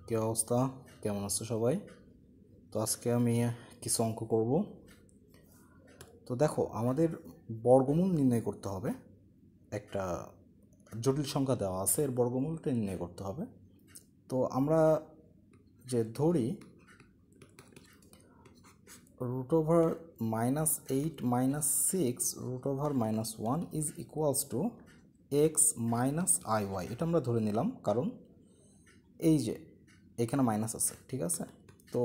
কি অবস্থা, কেমন আছো সবাই? তো আজকে আমি কিছু অঙ্ক করব। তো দেখো, আমাদের বর্গমূল নির্ণয় করতে হবে। একটা জটিল সংখ্যা দেওয়া আছে, এর বর্গমূলটা নির্ণয় করতে হবে। তো আমরা যে ধরি √-8 - 6 √-1 is equals two x - iy, এটা আমরা ধরে নিলাম, কারণ এই যে এখানে মাইনাস আছে, ঠিক আছে? তো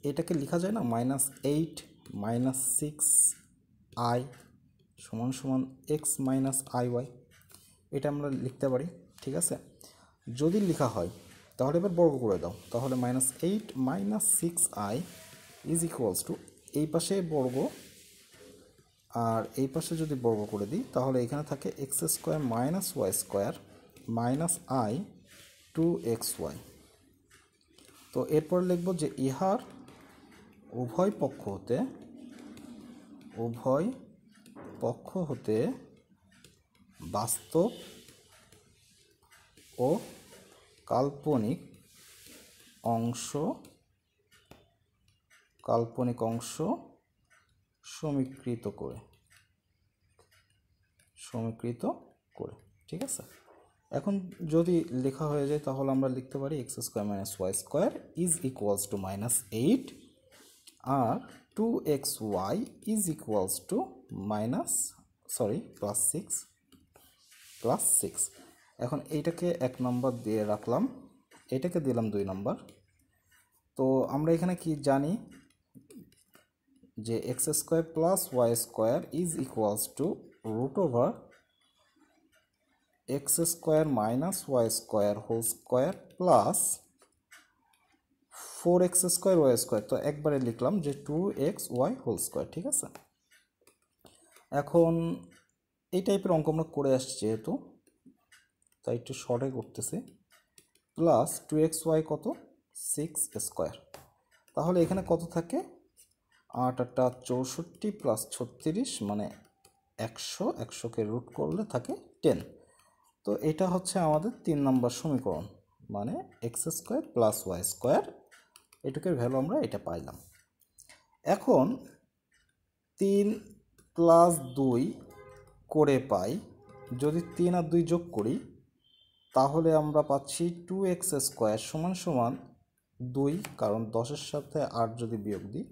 এটাকে লেখা যায় না, -8 - 6i = x - iy, এটা আমরা লিখতে পারি, ঠিক আছে? যদি লেখা হয় তাহলে এবার বর্গ করে দাও, তাহলে -8 - 6i ইজ ইকুয়ালস টু, এই পাশে বর্গ আর এই পাশে যদি বর্গ করে দিই তাহলে এখানে থাকে x² - y² - i 2xy। তো এরপর লিখব যে ইহার উভয় পক্ষ হতে বাস্তব ও কাল্পনিক অংশ সমীকৃত করে, ঠিক আছে? এখন যদি লেখা হয়ে যায় তাহলে আমরা লিখতে পারি x² - y² is equals to -8 আর 2xy ইজ ইকুয়ালস টু +6। এখন এইটাকে 1 নম্বর দিয়ে রাখলাম, এটাকে দিলাম 2 নম্বর। তো আমরা এখানে কি জানি যে x² + y² is equals to √x² - y² whole square plus 4x² y²। তো একবারে লিখলাম যে 2xy হোল স্কোয়ার, ঠিক আছে? এখন এই টাইপের অঙ্ক আমরা করে আসছি যেহেতু, তাই একটু শর্টে করতেছি। প্লাস 2xy কত, 6² তাহলে এখানে কত থাকে, 8 × 8 = 64 প্লাস 36 মানে 100, 100কে রুট করলে থাকে 10। তো এটা হচ্ছে আমাদের 3 নম্বর সমীকরণ, মানে x² + y², এটুকের ভ্যালু আমরা এটা পাইলাম। এখন 3 + 2 করে পাই, যদি 3 আর 2 যোগ করি তাহলে আমরা পাচ্ছি 2x² = 2, কারণ 10-এর সাথে 8 যদি বিয়োগ দিই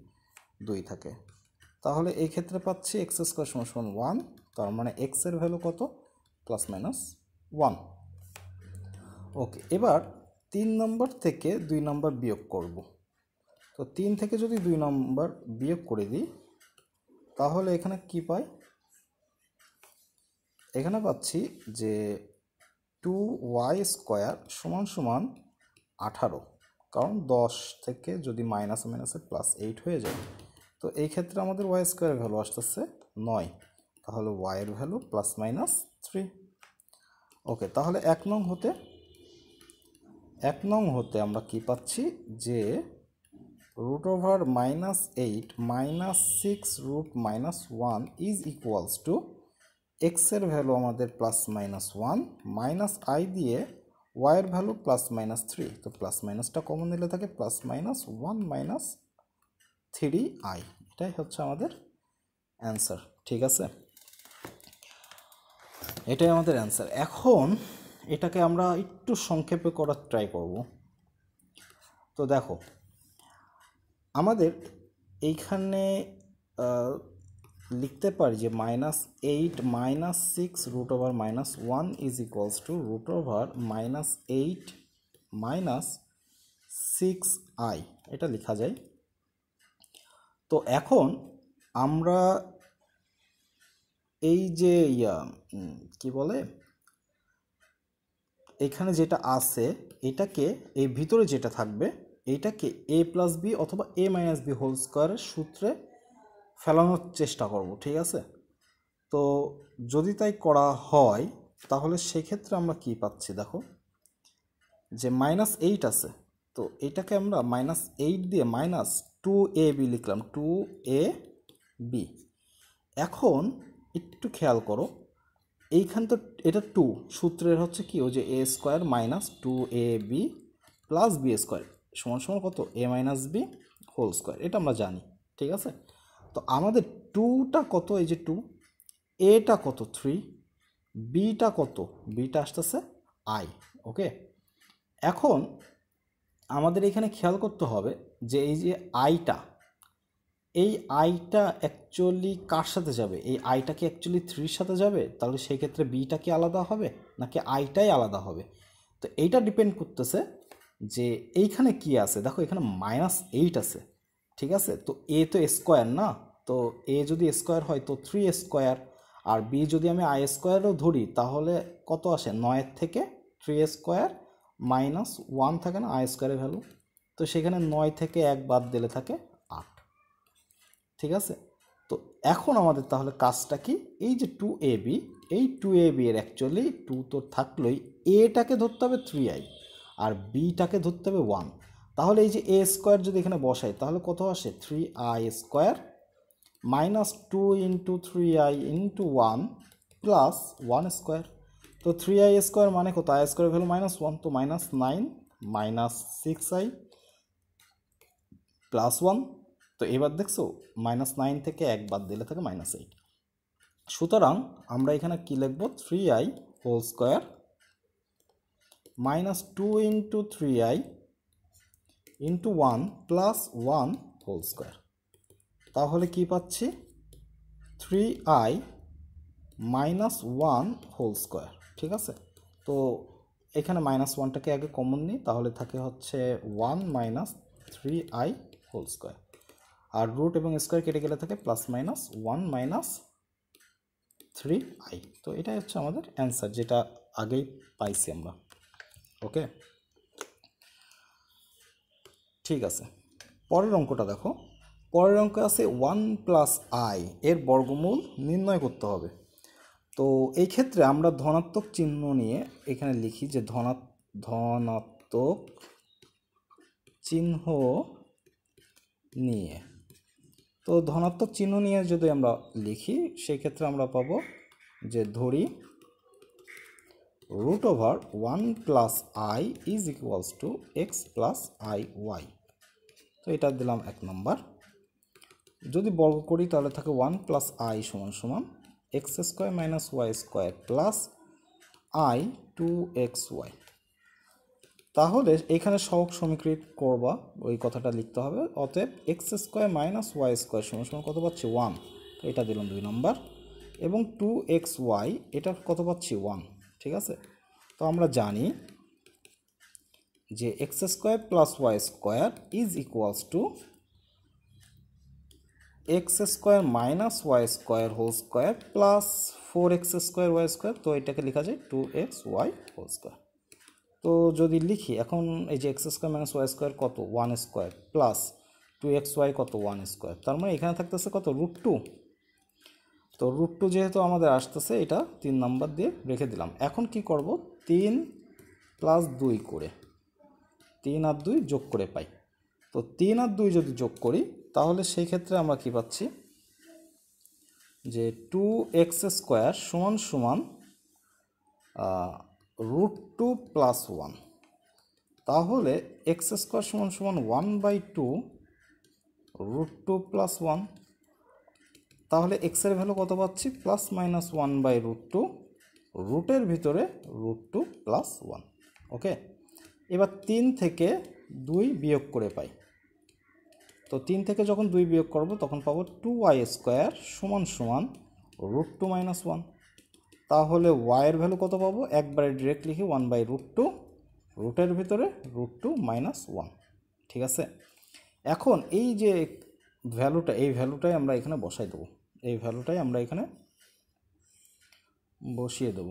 2 থাকে। তাহলে এই ক্ষেত্রে পাচ্ছি x² = 1, তার মানে x এর ভ্যালু কত, ±1। ওকে, এবার 3 নম্বর থেকে 2 নম্বর বিয়োগ করব। তো 3 থেকে যদি 2 নম্বর বিয়োগ করে দিই তাহলে এখানে কি পাই, এখানে পাচ্ছি যে 2y² = 18, কারণ 10 থেকে যদি মাইনাসে +8 হয়ে যায়, তো এই ক্ষেত্রে আমাদের y² এর ভ্যালু আসতেছে 9, তাহলে y এর ভ্যালু ±3। ওকে, তাহলে 1 নং হতে আমরা কি পাচ্ছি যে √−8 - 6√-1 ইজ ইকুয়ালস টু, x এর ভ্যালু আমাদের +−1, -i দিয়ে y এর ভ্যালু +−3, তো প্লাস মাইনাসটা কমন নিলে থাকে +−1 - 3i, এটাই হচ্ছে আমাদের অ্যান্সার, ঠিক আছে? এটাই আমাদের অ্যান্সার। এখন এটাকে আমরা একটু সংক্ষেপে করার ট্রাই করব। তো দেখো, আমাদের এইখানে লিখতে পারি যে -8 - 6√-1 ইজ ইকুয়ালস টু √−8 - 6i, এটা লেখা যায়। তো এখন আমরা এই যে কি বলে, এখানে যেটা আছে এটাকে, এই ভিতরে যেটা থাকবে এইটাকে a + b অথবা a - b হোল স্কোয়ারের সূত্রে ফেলানোর চেষ্টা করব, ঠিক আছে? তো যদি তাই করা হয় তাহলে সেক্ষেত্রে আমরা কি পাচ্ছি, দেখো যে -8 আছে, তো এটাকে আমরা -8 দিয়ে -2ab লিখলাম, 2ab। এখন একটু খেয়াল করো, এইখান তো এটা 2, সূত্রের হচ্ছে কি, ওই যে a² - 2ab plus B square সমান সমান কত এ মাইনাস বি হোল স্কোয়ার, এটা আমরা জানি। ঠিক আছে, তো আমাদের টুটা কত, এই যে টু, এটা কত থ্রি, বিটা কত, বিটা আসতেছে আই। ওকে, এখন আমাদের এখানে খেয়াল করতে হবে যে এই যে আইটা, এই আইটা অ্যাকচুয়ালি কার সাথে যাবে, এই আইটা কি অ্যাকচুয়ালি থ্রির সাথে যাবে, তাহলে সেই ক্ষেত্রে বিটা কি আলাদা হবে নাকি আইটাই আলাদা হবে। তো এইটা ডিপেন্ড করতেছে যে এইখানে কি আছে। দেখো এখানে -8 আছে, ঠিক আছে, তো এ তো স্কোয়ার না, তো এ যদি স্কোয়ার হয় তো 3 স্কোয়ার, আর বি যদি আমি আই স্কোয়ারও ধরি তাহলে কত আসে, 9 থেকে 3 স্কোয়ার -1 থাকে না আই স্কোয়ারের ভ্যালু, তো সেখানে 9 থেকে 1 বাদ দিলে থাকে 8। ঠিক আছে, তো এখন আমাদের তাহলে কাজটা কি, এই যে 2ab, এই 2ab এর অ্যাকচুয়ালি 2 তো থাকলোই, এটাকে ধরতে হবে 3i আর বিটাকে ধরতে হবে 1। তাহলে এই যে এ স্কোয়ার যদি এখানে বসাই তাহলে কত আসে, 3i square -2 into 3i into 1 plus 1 square. তো 3i স্কোয়ার মানে কত, আই স্কোয়ার ভ্যালু -1, তো -9 -6i প্লাস 1। তো এবার দেখছো -9 থেকে 1 বাদ দিলে থাকে -8। সুতরাং আমরা এখানে কি লিখব, 3i whole square -2 into 3i into 1 plus 1 whole square. তাহলে কি পাচ্ছি, 3i -1 হোল স্কোয়ার। ঠিক আছে, তো এখানে -1টাকে আগে কমন নিই, তাহলে থাকে হচ্ছে 1 -3i হোল স্কোয়ার, আর রুট এবং স্কোয়ার কেটে গেলে থাকে +-1 -3i। তো এটাই হচ্ছে আমাদের অ্যান্সার, যেটা আগেই পাইছি আমরা। ওকে, ঠিক আছে, পরের অঙ্কটা দেখো। পরের অঙ্ক আছে 1 + i এর বর্গমূল নির্ণয় করতে হবে। তো এই ক্ষেত্রে আমরা ধনাত্মক চিহ্ন নিয়ে এখানে লিখি যে ধনাত্মক চিহ্ন নিয়ে, তো ধনাত্মক চিহ্ন নিয়ে যদি আমরা লিখি সেই ক্ষেত্রে আমরা পাবো যে ধরি √1 + i is equals two x + iy। তো এটা দিলাম 1 নম্বর। যদি বর্গ করি তাহলে থাকে 1 + i = x² - y² plus i 2xy। তাহলে এখানে সহগ সমীকরণ করবা, ওই কথাটা লিখতে হবে। অতএব x² - y² কত পাচ্ছি 1, তো এটা দিলাম 2 নম্বর, এবং 2xy এটা কত পাচ্ছি 1। ঠিক আছে, তো আমরা জানি যে x² + y² is equals to x² - y² whole square plus 4x² y², তো এটাকে লেখা যায় 2xy হোল স্কোয়ার। তো যদি লিখি এখন, এই যে x² - y² কত 1² প্লাস 2xy কত 1², তার মানে এখানে থাকতেছে কত √2। তো √2 যেহেতু আমাদের আসতেছে, এটা 3 নাম্বার দিয়ে রেখে দিলাম। এখন কি করব, 3 + 2 করে 3 আর 2 যোগ করে পাই। তো 3 আর 2 যদি যোগ করি তাহলে সেই ক্ষেত্রে আমরা কি পাচ্ছি যে 2x² = √2 + 1। তাহলে x² = 1/2 √2 + 1। তাহলে x এর ভ্যালু কত পাচ্ছি, +-1/√2, রুটের ভিতরে √2 + 1। ওকে, এবার 3 থেকে 2 বিয়োগ করে পাই। তো 3 থেকে যখন 2 বিয়োগ করব তখন পাবো 2y² = √2 - 1। তাহলে y এর ভ্যালু কত পাবো, একবারে ডিরেক্ট লিখি 1/√2, রুটের ভিতরে √2 - 1। ঠিক আছে, এখন এই যে ভ্যালুটা, এই ভ্যালুটাই আমরা এখানে বসাই দেবো, এই ভ্যালুটাই আমরা এখানে বসিয়ে দেব।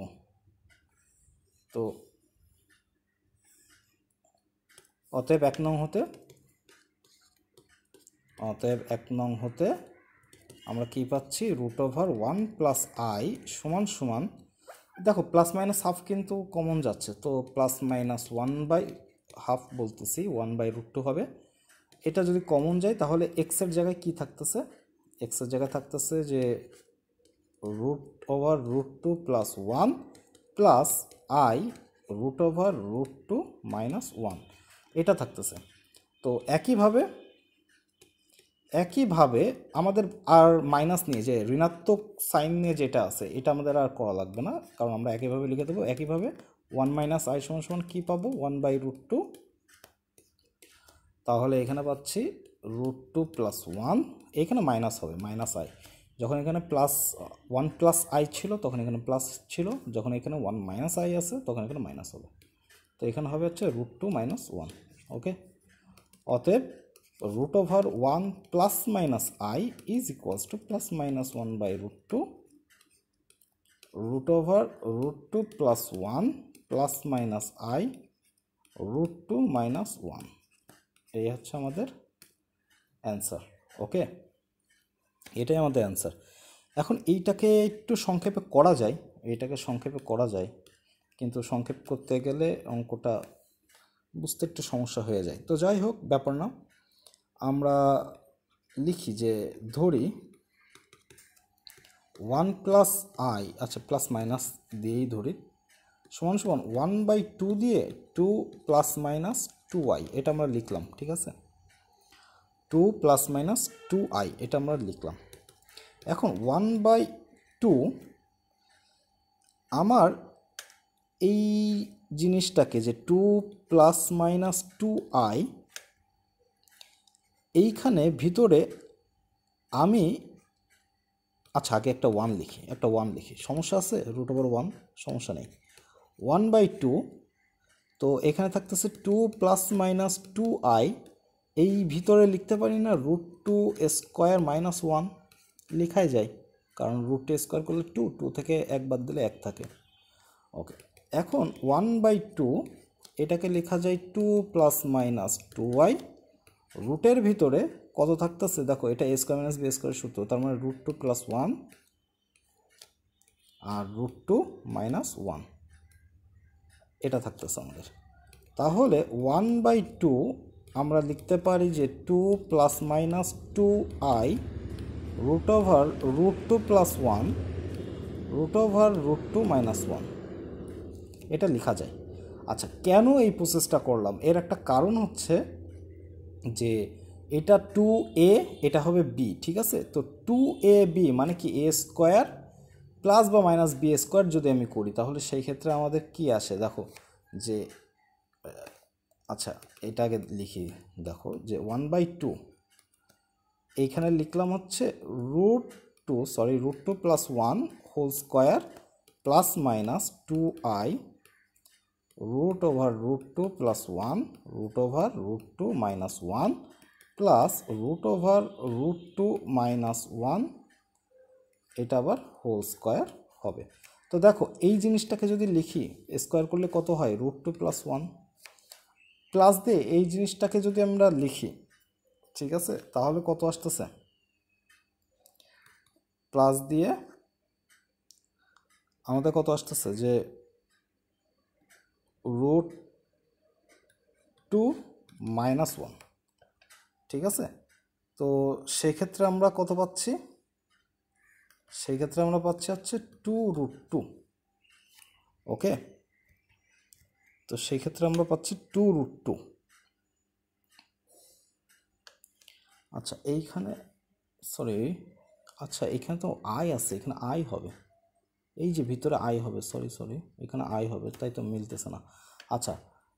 তো অতএব 1 নং হতে আমরা কি পাচ্ছি, √1 + i = দেখো +-1/2 কিন্তু কমন যাচ্ছে, তো +-1/2 বলতেছি 1/√2 হবে। এটা যদি কমন যায় তাহলে x এর জায়গায় কি থাকতেছে, x এর জায়গায় থাকতেছে যে √2 + 1 প্লাস i √2 - 1। এটা থাকতেছে। তো একইভাবে আমাদের আর মাইনাস নিয়ে যে ঋণাত্মক সাইন নিয়ে যেটা আছে এটা আমাদের আর করা লাগবে না, কারণ আমরা একইভাবে লিখে দেবো। একইভাবে 1 মাইনাস আই সমান সমান কী পাবো, 1/√2। তাহলে এখানে পাচ্ছি √2 + 1, এখানে মাইনাস হবে, মাইনাস আই। যখন এখানে প্লাস 1 প্লাস আই ছিল তখন এখানে প্লাস ছিল, যখন এখানে 1 মাইনাস আই আছে তখন এখানে মাইনাস হবে। তো এখানে হবে হচ্ছে √2 - 1। ওকে, অতএব √1 ± i is equals two +-1/√2 √√2 + 1 ± i √2 - 1। এই হচ্ছে আমাদের অ্যান্সার। ওকে, এটাই আমাদের অ্যান্সার। এখন এইটাকে একটু সংক্ষেপে করা যায়, কিন্তু সংক্ষেপ করতে গেলে অঙ্কটা বুঝতে একটু সমস্যা হয়ে যায়। তো যাই হোক, ব্যাপার না, আমরা লিখি যে ধরি 1 + i, আচ্ছা প্লাস মাইনাস দিয়েই ধরি, সমান সমান 1/2 দিয়ে 2 ± 2i, এটা আমরা লিখলাম। ঠিক আছে, 2 ± 2i এটা আমরা লিখলাম। এখন 1/2 আমার এই জিনিসটাকে যে 2 ± 2i, এইখানে ভিতরে আমি, আচ্ছা আগে একটা 1 লিখি, সমস্যা আছে? √1 সমস্যা নেই। 1/2, তো এখানে থাকতেছে 2 ± 2i, এই ভিতরে লিখতে পারি না √2² - 1, লেখাই যায়, কারণ √2² করলে 2 থেকে 1 বাদ দিলে 1 থাকে। ওকে, এখন 1/2 এটাকে লেখা যায় 2 ± 2i, রুটের ভিতরে কত থাকতেছে দেখো, এটা a² - b² সূত্র, তার মানে √2 + 1 আর √2 - 1 এটা থাকতেছে আমাদের। তাহলে 1/2 আমরা লিখতে পারি যে 2 ± 2i √2 + 1 √2 - 1, এটা লেখা যায়। আচ্ছা, কেন এই প্রসেসটা করলাম? এর একটা কারণ হচ্ছে যে এটা 2a, এটা হবে b। ঠিক আছে, তো 2ab মানে কি a² প্লাস বা মাইনাস b² যদি আমি করি তাহলে সেই ক্ষেত্রে আমাদের কি আসে দেখো, যে আচ্ছা এটা আগে লিখি, দেখো যে 1/2 এইখানে লিখলাম হচ্ছে √2 + 1 whole square plus minus 2i √2 + 1 √2 - 1 প্লাস √2 - 1, এটা আবার হোল স্কোয়ার হবে। তো দেখো এই জিনিসটাকে যদি লিখি, স্কোয়ার করলে কত হয়, √2 + 1 প্লাস দিয়ে এই জিনিসটাকে যদি আমরা লিখি, ঠিক আছে, তাহলে কত আসতেছে, প্লাস দিয়ে আমাদের কত আসতেছে যে √2 - 1। ঠিক আছে, তো সেক্ষেত্রে আমরা কত পাচ্ছি, হচ্ছে 2√2। ওকে, তো সেই ক্ষেত্রে আমরা পাচ্ছি 2√2। আচ্ছা এইখানে আচ্ছা এখানে তো আই আছে, এখানে আই হবে, এই যে ভিতরে আই হবে, সরি এখানে আই হবে, তাই তো মিলতেছে না। আচ্ছা,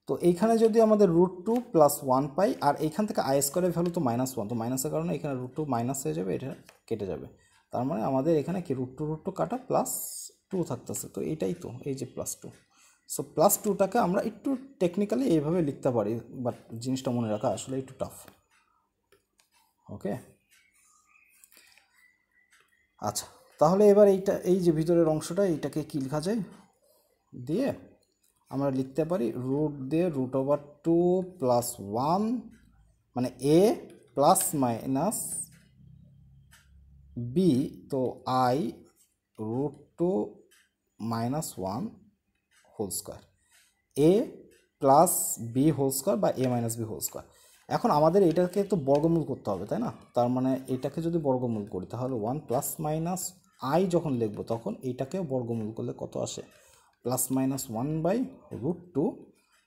তো এইখানে যদি আমাদের √2 + 1 পাই, আর এইখান থেকে i² ভ্যালু তো -1, তো মাইনাসের কারণে এখানে √2 মাইনাস হয়ে যাবে, এটা কেটে যাবে। তার মানে আমাদের এখানে কি √2 কাটা +2 থাকতেছে, তো এইটাই তো, এই যে +2। সো +2টাকে আমরা একটু টেকনিক্যালি এইভাবে লিখতে পারি, বাট জিনিসটা মনে রাখা আসলে একটু টাফ। ওকে, আচ্ছা তাহলে এবার এই যে ভিতরের অংশটা, এইটাকে কি লেখা যায় দিয়ে আমরা লিখতে পারি রুট দিয়ে √2 + 1 মানে a প্লাস মাইনাস b, তো i √2 - 1 whole square, a plus b whole square বা a - b হোল স্কোয়ার। এখন আমাদের এটাকে তো বর্গমূল করতে হবে, তাই না? তার মানে এটাকে যদি বর্গমূল করি তাহলে 1 ± i যখন লিখবো তখন এইটাকে বর্গমূল করলে কত আসে, +-1/√2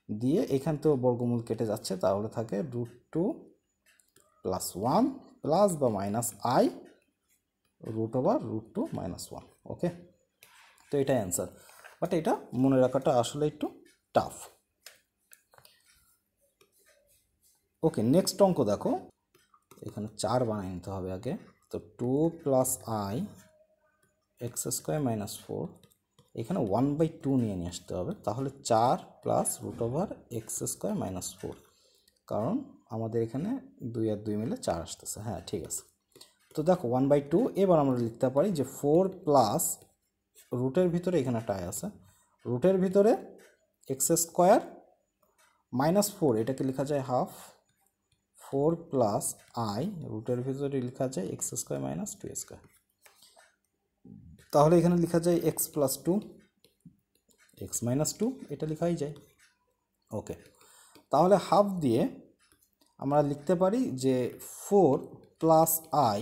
দিয়ে এখান থেকেও বর্গমূল কেটে যাচ্ছে, তাহলে থাকে √2 + 1 প্লাস বা মাইনাস i √2 - 1। ওকে, তো এটাই অ্যান্সার, বাট এটা মনে রাখাটা আসলে একটু টাফ। ওকে, নেক্সট অঙ্ক দেখো, এখানে 4 বানিয়ে নিতে হবে আগে। তো 2 + i x² - 4, এখানে 1/2 নিয়ে আসতে হবে, তাহলে 4 + √x² - 4, কারণ আমাদের এখানে 2 আর 2 মিলে 4 আসতেছে। হ্যাঁ, ঠিক আছে। তো দেখো 1/2, এবার আমরা লিখতে পারি যে 4 প্লাস রুটের ভিতরে এখানে একটা i আছে, রুটের ভিতরে x² - 4, এটাকে লেখা যায় হাফ। 4 + i রুটের ভিতরে লেখা যায় x² - 2² তাহলে এখানে লেখা যায় x + 2 x - 2, এটা লেখাই যায়। ওকে, তাহলে হাফ দিয়ে আমরা লিখতে পারি যে 4 + i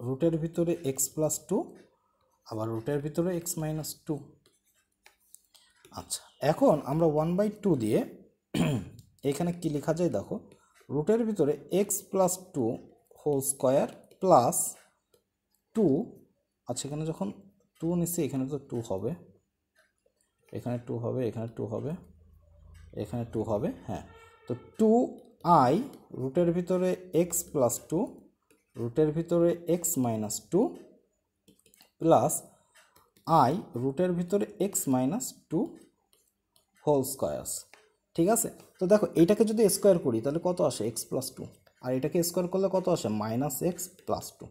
রুটের ভিতরে x + 2, আবার রুটের ভিতরে x - 2। আচ্ছা, এখন আমরা 1/2 দিয়ে এখানে কি লেখা যায় দেখো, রুটের ভিতরে x + 2 হোল স্কোয়ার প্লাস 2। আচ্ছা, এখানে যখন 2 নিচ্ছি এখানে তো 2 হবে, এখানে 2 হবে, এখানে 2 হবে, এখানে 2 হবে। হ্যাঁ, তো 2i রুটের ভিতরে x + 2 রুটের ভিতরে x - 2 প্লাস i রুটের ভিতরে x - 2 হোল স্কোয়ার। ঠিক আছে, তো দেখো এইটাকে যদি স্কোয়ার করি তাহলে কত আসে, x + 2, আর এটাকে স্কোয়ার করলে কত আসে, -x + 2।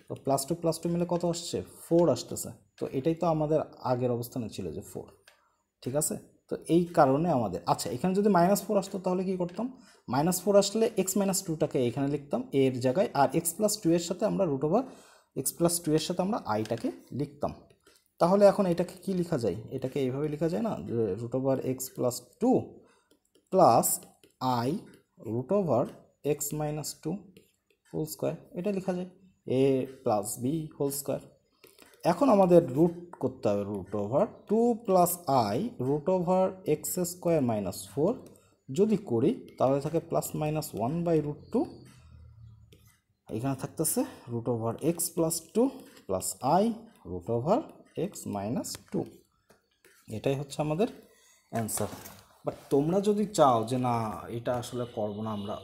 তো +2 + 2 মিলে কত আসছে, 4 আসতেছে। তো এটাই তো আমাদের আগের অবস্থানে ছিল যে 4। ঠিক আছে, তো এই কারণে আমাদের, আচ্ছা এখানে যদি -4 আসতো তাহলে কি করতাম, -4 আসলে x - 2টাকে এখানে লিখতাম এর জায়গায়, আর x + 2 এর সাথে আমরা √x + 2 এর সাথে আমরা iটাকে লিখতাম। তাহলে এখন এটাকে কি লেখা যায়, এটাকে এইভাবে লেখা যায় না, √x + 2 plus i √x - 2 whole square, এটা লেখা যায় a + b হোল স্কোয়ার। এখন আমাদের রুট করতে হবে √2 + i √x² - 4, যদি করি তাহলে থাকে +-1/√2, এখানে থাকতেছে √x + 2 প্লাস i √x - 2। এটাই হচ্ছে আমাদের অ্যান্সার। বাট তোমরা যদি চাও যে না এটা আসলে করবো না আমরা,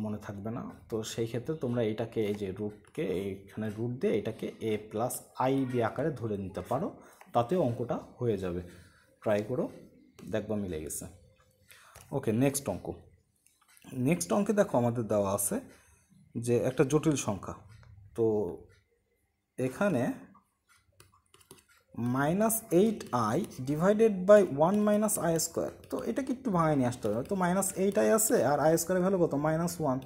মনে থাকবে না, তো সেই ক্ষেত্রে তোমরা এটাকে, এই যে রুটকে এইখানে রুট দিয়ে এটাকে a + i b আকারে ধরে নিতে পারো, তাতেও অঙ্কটা হয়ে যাবে। ট্রাই করো, দেখবা মিলে গেছে। ওকে, নেক্সট অঙ্ক। নেক্সট অঙ্কে দেখো আমাদের দেওয়া আছে যে একটা জটিল সংখ্যা। তো এখানে -8i ডিভাইডেড বাই 1 - i², তো এটাকে একটু ভাঙায় নিয়ে আসতে হবে। তো -8i আছে আর i² ভ্যালু কত, -1,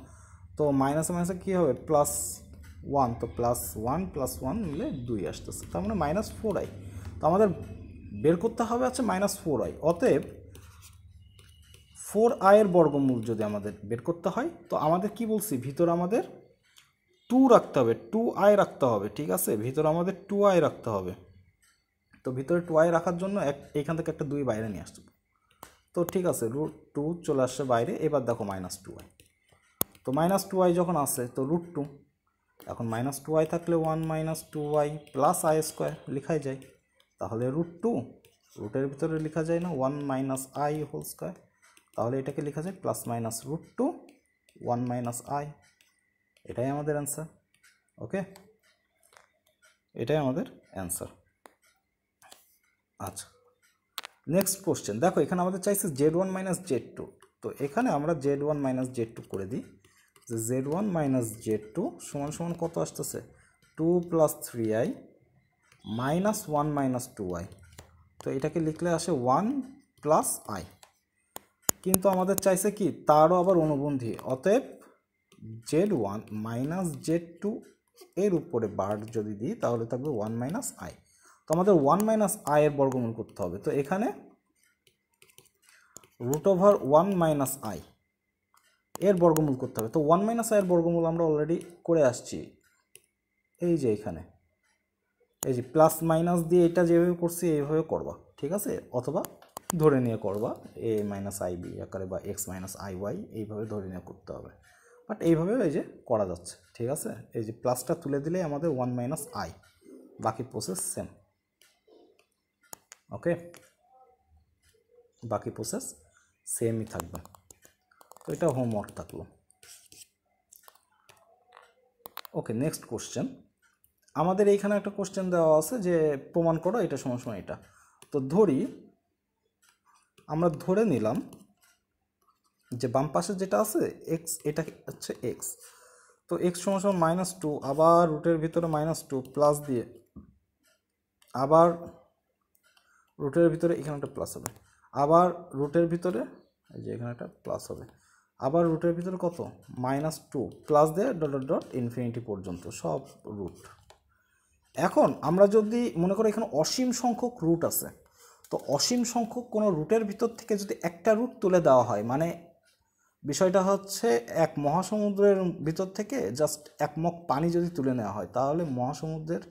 তো মাইনাসে মাইনাসে কী হবে, +1, তো +1 + 1 মিলে 2 আসতেছে, তার মানে -4i। তো আমাদের বের করতে হবে আছে -4i, অতএব 4i এর বর্গমূল যদি আমাদের বের করতে হয়, তো আমাদের কি বলছি, ভিতর আমাদের 2 রাখতে হবে, 2i রাখতে হবে। ঠিক আছে, ভিতর আমাদের 2i রাখতে হবে। তো ভিতরে 2i রাখার জন্য এখান থেকে একটা 2 বাইরে নিয়ে আসতে হবে। তো ঠিক আছে, √2 চলে আসছে বাইরে। এবার দেখো -2i, তো -2i যখন আসে তো √2, এখন -2i থাকলে 1 - 2i প্লাস i² লেখাই যায়। তাহলে √2 রুটের ভিতরে লেখা যায় না 1 - i হোল স্কোয়ার, তাহলে এটাকে লেখা যায় +-√2 1 - i। এটাই আমাদের অ্যান্সার। ওকে, এটাই আমাদের অ্যান্সার। আচ্ছা, নেক্সট কোশ্চেন দেখো, এখানে আমাদের চাইছে z1 - z2, তো এখানে আমরা z1 - z2 করে দিই, যে z1 - z2 সমান কত আসতেছে, 2 + 3i -1 - 2i, তো এটাকে লিখলে আসে 1 + i। কিন্তু আমাদের চাইছে কি, তারও আবার অনুবন্ধী, অতএব z1 - z2 এর উপরে বার যদি দিই তাহলে থাকবে 1 - i। তো আমাদের 1 - i এর বর্গমূল করতে হবে। তো এখানে √1 - i এর বর্গমূল করতে হবে। তো 1 - i এর বর্গমূল আমরা অলরেডি করে আসছি, এই যে এখানে, এই যে প্লাস মাইনাস দিয়ে এটা যেভাবে করছি এইভাবে করবা। ঠিক আছে, অথবা ধরে নিয়ে করবা এ মাইনাস আই বি আকারে বা এক্স মাইনাস আই ওয়াই এইভাবে ধরে নিয়ে করতে হবে। বাট এইভাবে এই যে করা যাচ্ছে, ঠিক আছে। এই যে প্লাসটা তুলে দিলেই আমাদের ওয়ান মাইনাস আই, বাকি প্রসেস সেম। ওকে, বাকি প্রসেস সেমই থাকবে। তো এটা হোমওয়ার্ক থাকলো। ওকে, নেক্সট কোশ্চেন। আমাদের এইখানে একটা কোশ্চেন দেওয়া আছে যে প্রমাণ করো এটা সমান সমান এটা। তো ধরি আমরা ধরে নিলাম যে বাম পাশে যেটা আছে এক্স, এটা হচ্ছে এক্স। তো এক্স সমান সমান মাইনাস টু, আবার রুটের ভিতরে মাইনাস টু প্লাস দিয়ে, আবার রুটের ভিতরে এখানে একটা প্লাস হবে, আবার রুটের ভিতরে এই যে এখানে একটা প্লাস হবে, আবার রুটের ভিতরে কত মাইনাস টু প্লাস দিয়ে ডট ডট ডট ইনফিনিটি পর্যন্ত সব রুট। এখন আমরা যদি মনে করি এখানে অসীম সংখ্যক রুট আছে, তো অসীম সংখ্যক কোনো রুটের ভিতর থেকে যদি একটা রুট তুলে দেওয়া হয়, মানে বিষয়টা হচ্ছে এক মহাসমুদ্রের ভিতর থেকে জাস্ট এক মগ পানি যদি তুলে নেওয়া হয়, তাহলে মহাসমুদ্রের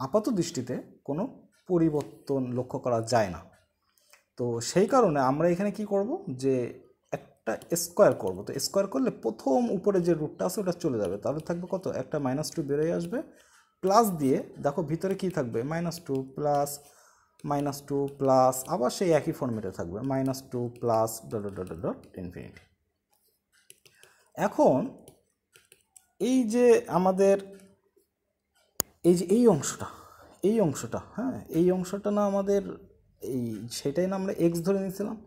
আপাত দৃষ্টিতে কোনো পরিবর্তন লক্ষ্য করা যায় না। তো সেই কারণে আমরা এখানে কি করব, যে একটা স্কোয়ার করব। তো স্কোয়ার করলে প্রথম উপরে যে রুটটা আছে ওটা চলে যাবে, তাহলে থাকবে কত, একটা মাইনাস টু বেরোয় আসবে, প্লাস দিয়ে দেখো ভিতরে কি থাকবে minus two plus minus two plus, আবার সেই একই ফর্মেটে থাকবে minus two plus dot dot dot dot infinity. এখন এই যে আমাদের এই যে এই অংশটা হ্যাঁ, এই অংশটা না আমাদের এই সেটাই না আমরা এক্স ধরে নিয়েছিলাম,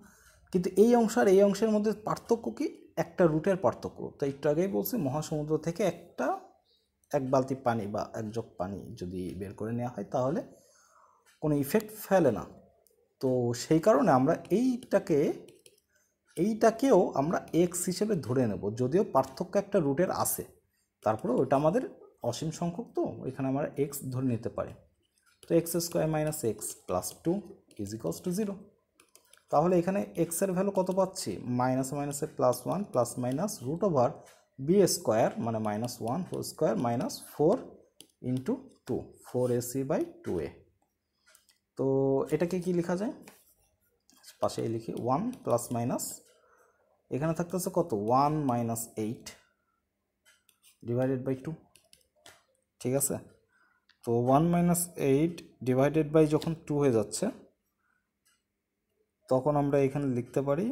কিন্তু এই অংশ আর এই অংশের মধ্যে পার্থক্য কি, একটা রুটের পার্থক্য। তো একটু আগেই বলছি মহাসমুদ্র থেকে এক বালতি পানি বা এক জগ পানি যদি বের করে নেওয়া হয় তাহলে কোনো ইফেক্ট ফেলে না। তো সেই কারণে আমরা এইটাকেও আমরা এক্স হিসেবে ধরে নেব, যদিও পার্থক্য একটা রুটের আছে, তারপরে ওটা আমাদের অসীম সংখ্যক, তো এখানে আমরা এক্স ধরে নিতে পারি। তো X square minus X plus two is equals to zero. তাহলে এখানে এক্সের ভ্যালু কত পাচ্ছি, মাইনাস মাইনাসে plus one plus minus root over B square মানে minus one whole square minus four into two, four A C by two A. তো এটাকে কি লেখা যায়, পাশে লিখি ওয়ান প্লাস মাইনাস, এখানে থাকতেছে কত one minus eight divided by two, ঠিক আছে। তো one minus eight divided by যখন টু হয়ে যাচ্ছে তখন আমরা এখানে লিখতে পারি,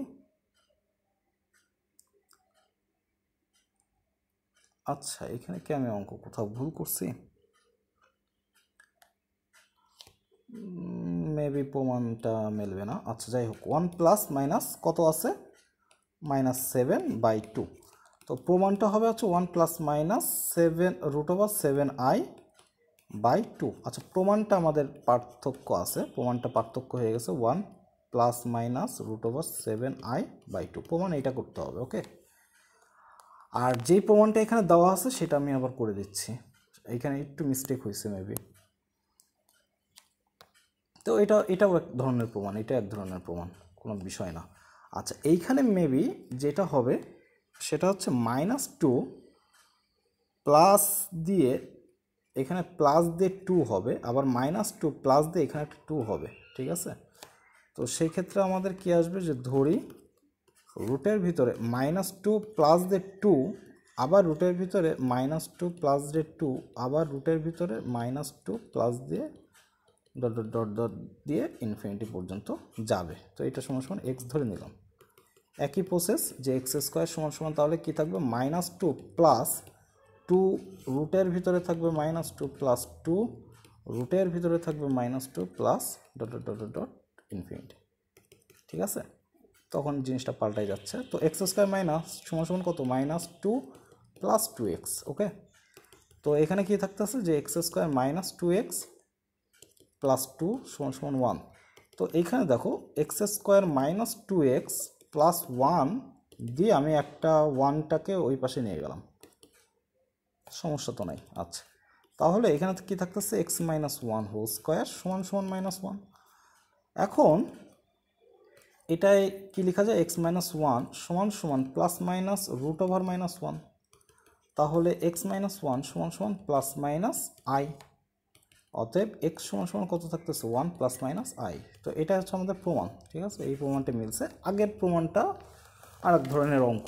আচ্ছা এখানে কি আমি অঙ্ক কোথাও ভুল করছি, মেবি প্রমাণটা মেলবে না। আচ্ছা যাই হোক, ওয়ান প্লাস মাইনাস কত আছে মাইনাস সেভেন বাই টু। তো প্রমাণটা হবে হচ্ছে one plus minus seven root over seven i by two. আচ্ছা প্রমাণটা আমাদের পার্থক্য আছে, প্রমাণটা পার্থক্য হয়ে গেছে one plus minus root over seven i by two, প্রমাণ এইটা করতে হবে। ওকে, আর যেই প্রমাণটা এখানে দেওয়া আছে সেটা আমি আবার করে দিচ্ছি, এখানে একটু মিস্টেক হয়েছে মেবি। তো এটাও এক ধরনের প্রমাণ, এটা এক ধরনের প্রমাণ, কোনো বিষয় না। আচ্ছা এইখানে মেবি যেটা হবে সেটা হচ্ছে মাইনাস টু প্লাস দিয়ে, এখানে প্লাস দিয়ে টু হবে, আবার মাইনাস টু প্লাস দিয়ে এখানে একটা টু হবে, ঠিক আছে। তো সেই ক্ষেত্রে আমাদের কি আসবে, যে ধরি রুটের ভিতরে মাইনাস টু প্লাস দিয়ে টু, আবার রুটের ভিতরে মাইনাস টু প্লাস দিয়ে টু, আবার রুটের ভিতরে মাইনাস টু প্লাস দিয়ে ডট ডট ডট ডট দিয়ে ইনফিনিটি পর্যন্ত যাবে। তো এটা সমান সমান এক্স ধরে নিলাম। একই প্রসেস, যে এক্স স্কোয়ার সমান সমান তাহলে কী থাকবে মাইনাস টু প্লাস টু, রুটের ভিতরে থাকবে মাইনাস টু প্লাস টু, রুটের ভিতরে থাকবে minus two plus dot dot dot dot infinity, ঠিক আছে। তখন জিনিসটা পাল্টাই যাচ্ছে। তো এক্স স্কোয়ার মাইনাস সমান সমান কত minus two plus two X. Okay, তো এখানে কি থাকতেছে যে x square minus two X plus two সমান সমান ওয়ান। তো এইখানে দেখো X square minus two X plus one দিয়ে আমি একটা ওয়ানটাকে ওই পাশে নিয়ে গেলাম, সমস্যা তো নাই। আচ্ছা তাহলে এখানে কি থাকতেছে x minus one whole square সমান সমান মাইনাস ওয়ান। এখন এটাই কি লেখা যায়, এক্স মাইনাস ওয়ান সমান সমান plus minus root over minus one. তাহলে এক্স মাইনাস ওয়ান সমান সমান প্লাস মাইনাস আই, অতএব এক্স সমান সমান কত থাকতেছে 1 প্লাস মাইনাস আই। তো এটা হচ্ছে আমাদের প্রমাণ, ঠিক আছে, এই প্রমাণটা মিলছে। আগের প্রমাণটা আর এক ধরনের অঙ্ক,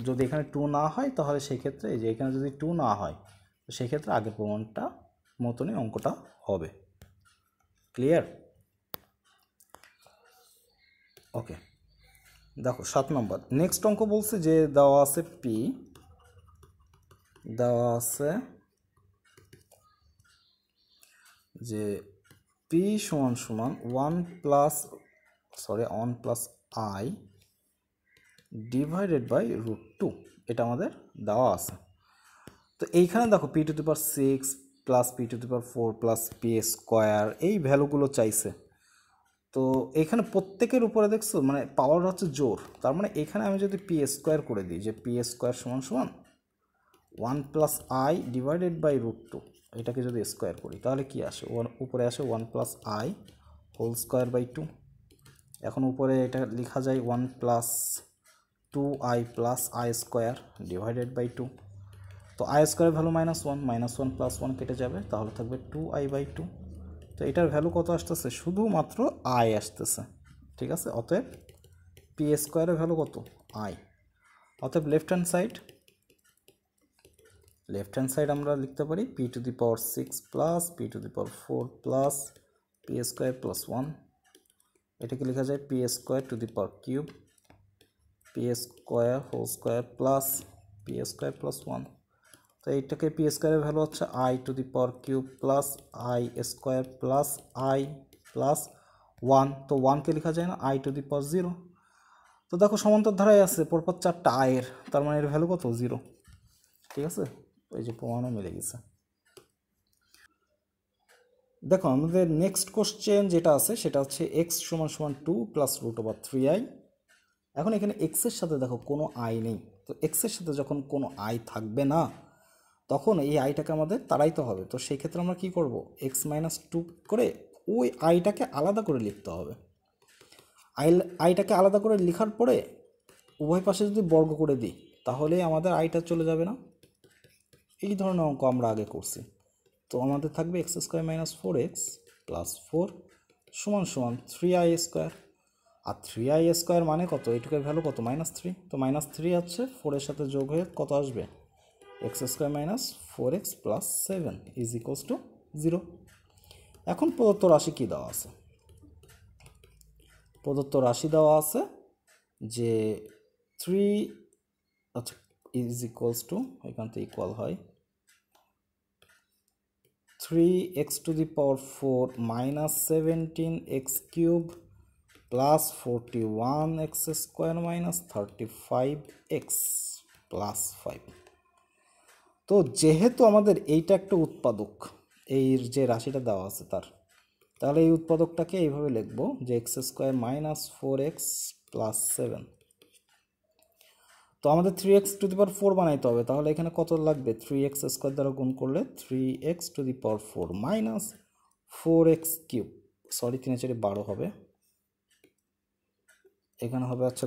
যদি এখানে 2 না হয় তাহলে সেই ক্ষেত্রে এই যে এখানে যদি 2 না হয় তো সেই ক্ষেত্রে আগের প্রমাণটা মতনই অঙ্কটা হবে। ক্লিয়ার? ওকে, দেখো 7 নম্বর নেক্সট অঙ্ক বলছে যে দেওয়া আছে পি, দেওয়া আছে যে পি সমান সমান 1 প্লাস আই ডিভাইডেড বাই √2, এটা আমাদের দেওয়া আছে। তো এইখানে দেখো P to the power 6 plus p to the power 4 plus p square এই ভ্যালুগুলো চাইছে। তো এখানে প্রত্যেকের উপরে দেখছো মানে পাওয়ার হচ্ছে জোর, তার মানে এখানে আমি যদি পি স্কোয়ার করে দিই যে পি স্কোয়ার সমান সমান 1 প্লাস আই ডিভাইডেড বাই √2, এটাকে যদি স্কোয়ার করি তাহলে কি আসে, উপরে আসে 1 plus i whole square by 2। এখন উপরে এটা লেখা যায় 1 প্লাস 2i plus i square divided by 2। তো আই স্কোয়ার ভ্যালু -1 প্লাস 1 কেটে যাবে, তাহলে থাকবে 2i/2। তো এটার ভ্যালু কত আসতেছে, শুধুমাত্র আই আসতেছে, ঠিক আছে। অতএব পি স্কোয়ারের ভ্যালু কত, আই। অতএব লেফট হ্যান্ড সাইড আমরা লিখতে পারি p to the power 6 plus p to the power 4 plus p square plus 1, এটাকে লেখা যায় p square to the power cube p square whole square plus p square plus 1। তো এইটাকে পি স্কোয়ারের ভ্যালু হচ্ছে i to the power cube plus i square plus i plus 1। তো 1কে লেখা যায় না, আই টু দি পাওয়ার 0। তো দেখো সমান্তর ধারায় আছে পরপর 4টা আয়ের, তার মানে এর ভ্যালু কত, 0, ঠিক আছে। এই যে প্রমাণও মিলে গেছে। দেখো আমাদের নেক্সট কোশ্চেন যেটা আছে সেটা হচ্ছে এক্স সমান সমান 2 প্লাস √3i। এখন এখানে এক্সের সাথে দেখো কোনো আই নেই, তো এক্সের সাথে যখন কোনো আই থাকবে না তখন এই আইটাকে আমাদের তাড়াইতে হবে। তো সেই ক্ষেত্রে আমরা কি করব, x-2 করে ওই আইটাকে আলাদা করে লিখতে হবে। আইটাকে আলাদা করে লেখার পরে উভয় পাশে যদি বর্গ করে দিই তাহলে আমাদের আইটা চলে যাবে না। এই ধরনের অঙ্ক আমরা আগে করছি। তো আমাদের থাকবে x² - 4x প্লাস 4 সমান সমান 3i²। আর 3i² মানে কত, এইটুকের ভ্যালু কত, -3। তো -3 হচ্ছে 4-এর সাথে যোগ হয়ে কত আসবে, x² - 4x plus 7 is equals two 0। এখন প্রদত্ত রাশি কি দেওয়া আছে, প্রদত্ত রাশি দেওয়া আছে যে 3 আচ্ছা ইজ ইকুয়ালস টু, এখান থেকে ইকুয়াল হয় 3x to the power 4 minus 17x³ plus 41x² minus 35x plus 5। তো যেহেতু আমাদের এইটা একটা উৎপাদক, এই যে রাশিটা দেওয়া আছে তাহলে এই উৎপাদকটাকে এইভাবে লিখবো যে x² - 4x plus 7। তো আমাদের 3x to the power 4 বানাইতে হবে, তাহলে এখানে কত লাগবে, 3x² দ্বারা গুণ করলে 3x to the power 4 minus 4x³ sorry 3 × 4 = 12 হবে, এখানে হবে হচ্ছে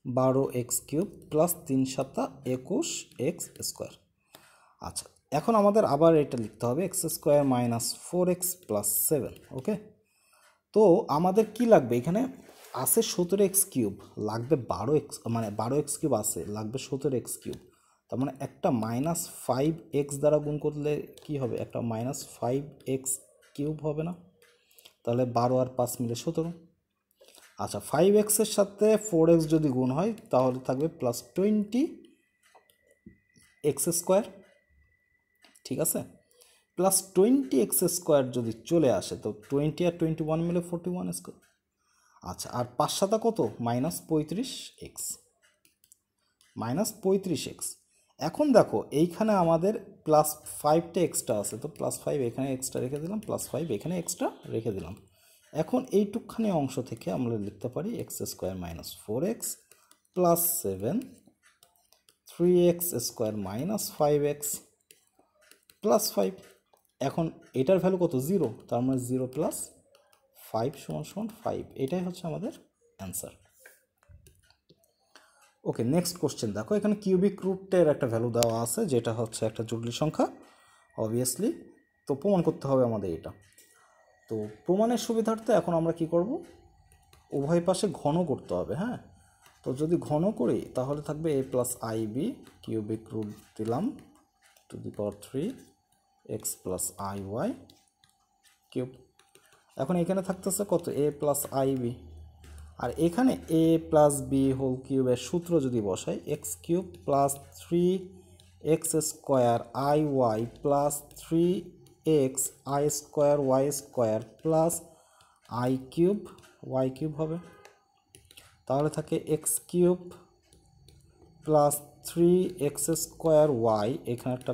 12x³ প্লাস 3 × 7 = 21x²। আচ্ছা এখন আমাদের আবার এটা লিখতে হবে x² - 4x plus 7। ওকে, তো আমাদের কি লাগবে, এখানে আছে 17x³ লাগবে 12x, মানে 12x³ আছে লাগবে 17x³। তার মানে একটা -5x দ্বারা গুণ করলে কি হবে, একটা -5x³ হবে না, তাহলে 12 আর 5 মিলে 17। আচ্ছা 5x এর সাথে 4x যদি গুণ হয় তাহলে থাকবে +20x², ঠিক আছে। +20x² যদি চলে আসে তো 20 আর 21 মিলে 41x²। আচ্ছা আর 5 7 কত, -35x, -35x। এখন দেখো এইখানে আমাদের +5টা এক্সট্রা আছে, তো +5 এখানে এক্সট্রা রেখে দিলাম, +5 এখানে এক্সট্রা রেখে দিলাম। এখন এইটুকখানি অংশ থেকে আমরা লিখতে পারি x² - 4x plus 7 3x² - 5x plus 5। এখন এটার ভ্যালু কত, 0, তার মানে 0 + 5 = 5। এটাই হচ্ছে আমাদের অ্যান্সার। ওকে নেক্সট কোশ্চেন দেখো, এখানে কিউবিক রুটের একটা ভ্যালু দেওয়া আছে যেটা হচ্ছে একটা জটিল সংখ্যা অবভিয়াসলি। তো প্রমাণ করতে হবে আমাদের এটা। তো প্রমাণের সুবিধার্থে এখন আমরা কি করব, উভয় পাশে ঘন করতে হবে। হ্যাঁ, তো যদি ঘন করি তাহলে থাকবে a plus I B cubic root দিলাম to the power 3 X plus I Y cube. এখন এখানে থাকতেছে কত, a প্লাস আই বি, আর এখানে a প্লাস বি হোল কিউবের সূত্র যদি বসাই, X cube plus 3x square I Y plus 3x I square Y square plus I cube Y cube হবে। তাহলে থাকে X cube plus 3x square Y, এখানে একটা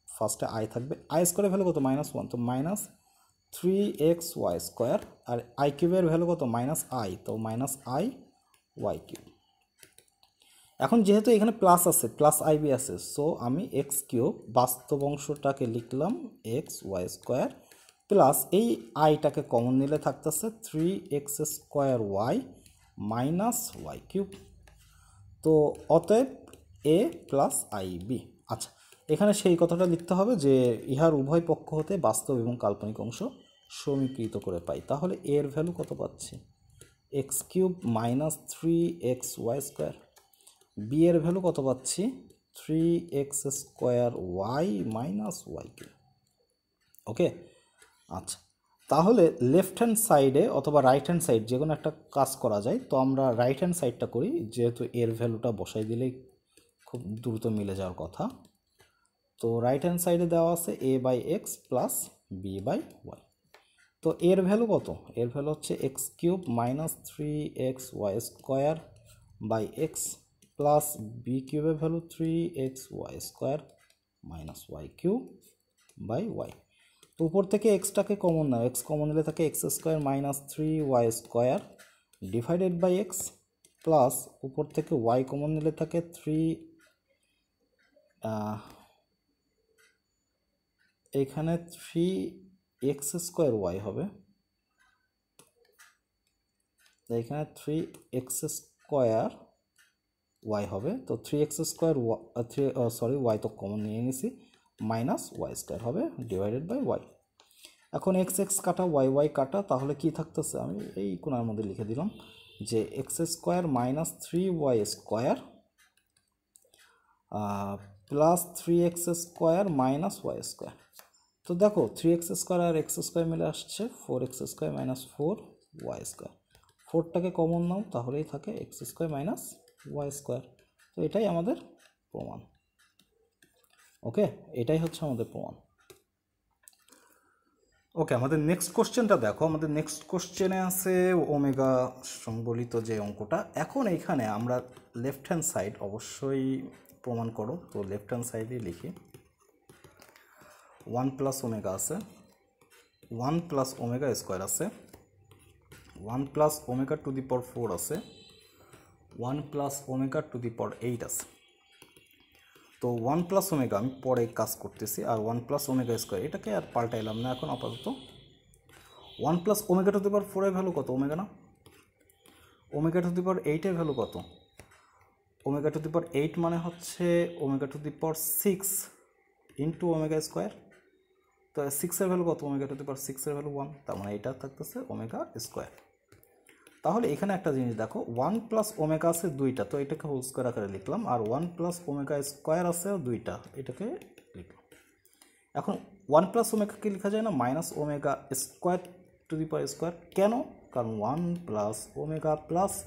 ফার্স্টে আই থাকবে, আই স্কোয়ারের ভ্যালু কত -1, তো -3xy স্কোয়ার, আর আই কিউবের ভ্যালু কত -i, তো -i ওয়াই কিউব। এখন যেহেতু এখানে প্লাস আছে, প্লাস আইবি আছে, সো আমি এক্স কিউব বাস্তব অংশটাকে লিখলাম এক্স ওয়াই স্কোয়ার প্লাস এই আইটাকে কমন নিলে থাকতেছে 3x square Y minus Y cube. তো অতএব এ প্লাস আই বি। আচ্ছা, এখানে সেই কথাটা লিখতে হবে যে ইহার উভয় পক্ষ হতে বাস্তব এবং কাল্পনিক অংশ সমীকৃত করে পাই। তাহলে এর ভ্যালু কত পাচ্ছি, X cube minus 3xy square, B এর ভ্যালু কত পাচ্ছি 3x square Y minus Y cube. Okay, আচ্ছা, তাহলে লেফট হ্যান্ড সাইডে অথবা রাইট হ্যান্ড সাইড যে কোনো একটা কাজ করা যায়। তো আমরা রাইট হ্যান্ড সাইডটা করি, যেহেতু এর ভ্যালুটা বসাই দিলেই খুব দ্রুত মিলে যাওয়ার কথা। তো রাইট হ্যান্ড সাইডে দেওয়া আছে a by X plus B by Y. তো এর ভ্যালু কত, এর ভ্যালু হচ্ছে X cube minus 3xy square by X plus B কিউবের value 3xy square minus Y cube by Y. তো উপর থেকে এক্সটাকে কমন নাও, এক্স কমন নিলে থাকে X square minus 3y square divided by X plus উপর থেকে ওয়াই কমন নিলে থাকে 3, এখানে 3x স্কোয়ার ওয়াই হবে, এখানে 3x স্কোয়ার ওয়াই হবে। তো 3x স্কোয়ার ওয়াই তো কমন নিয়ে নিছি, মাইনাস ওয়াই স্কোয়ার হবে ডিভাইডেড বাই ওয়াই। এখন এক্স এক্স কাটা ওয়াই ওয়াই কাটা, তাহলে কি থাকতেছে, আমি এই কোণার মধ্যে লিখে দিলাম যে x square minus 3y square plus 3x square minus Y square. তো দেখো 3x স্কোয়ার আর এক্স স্কোয়ার মিলে আসছে 4x square minus 4y square, 4টাকে কমন নাও তাহলেই থাকে X square minus Y square. তো এটাই আমাদের প্রমাণ। ওকে, এটাই হচ্ছে আমাদের প্রমাণ। ওকে, আমাদের নেক্সট কোশ্চেনটা দেখো। আমাদের নেক্সট কোশ্চেনে আছে ওমেগা সংবলিত যে অঙ্কটা। এখন এইখানে আমরা লেফট হ্যান্ড সাইড অবশ্যই প্রমাণ করো। তো লেফট হ্যান্ড সাইডে লিখি 1 প্লাস ওমেগা আছে, 1 প্লাস ওমেগা স্কোয়ার আছে, 1 plus omega to the power 4 আছে, 1 প্লাস ওমেগা টু দি পাওয়ার 8 আছে। তো 1 প্লাস ওমেগা আমি পরে কাজ করতেছি, আর 1 প্লাস ওমেগা স্কোয়ার এটাকে আর পাল্টাইলাম না এখন আপাতত। 1 plus omega to the power 4 এর ভ্যালু কত, ওমেগা না, ওমেগা টু দি পাওয়ার 8 এর ভ্যালু কত, ওমেগা টু দি পাওয়ার 8 মানে হচ্ছে omega to the power 6 into omega square. তো 6 এর ভ্যালু কত, ওমেগা টু দি পাওয়ার 6 এর ভ্যালু 1, তার মানে এটা থাকতেছে ওমেগা স্কোয়ার। তাহলে এখানে একটা জিনিস দেখো, 1 প্লাস ওমেগা আছে 2টা, তো এটাকে হোল স্কোয়ার আকারে লিখলাম, আর 1 প্লাস ওমেগা স্কোয়ার আছে 2টা, এটাকে লিখলাম। এখন 1 প্লাস ওমেগাকে লেখা যায় না minus omega square to the power square, কেন, কারণ 1 প্লাস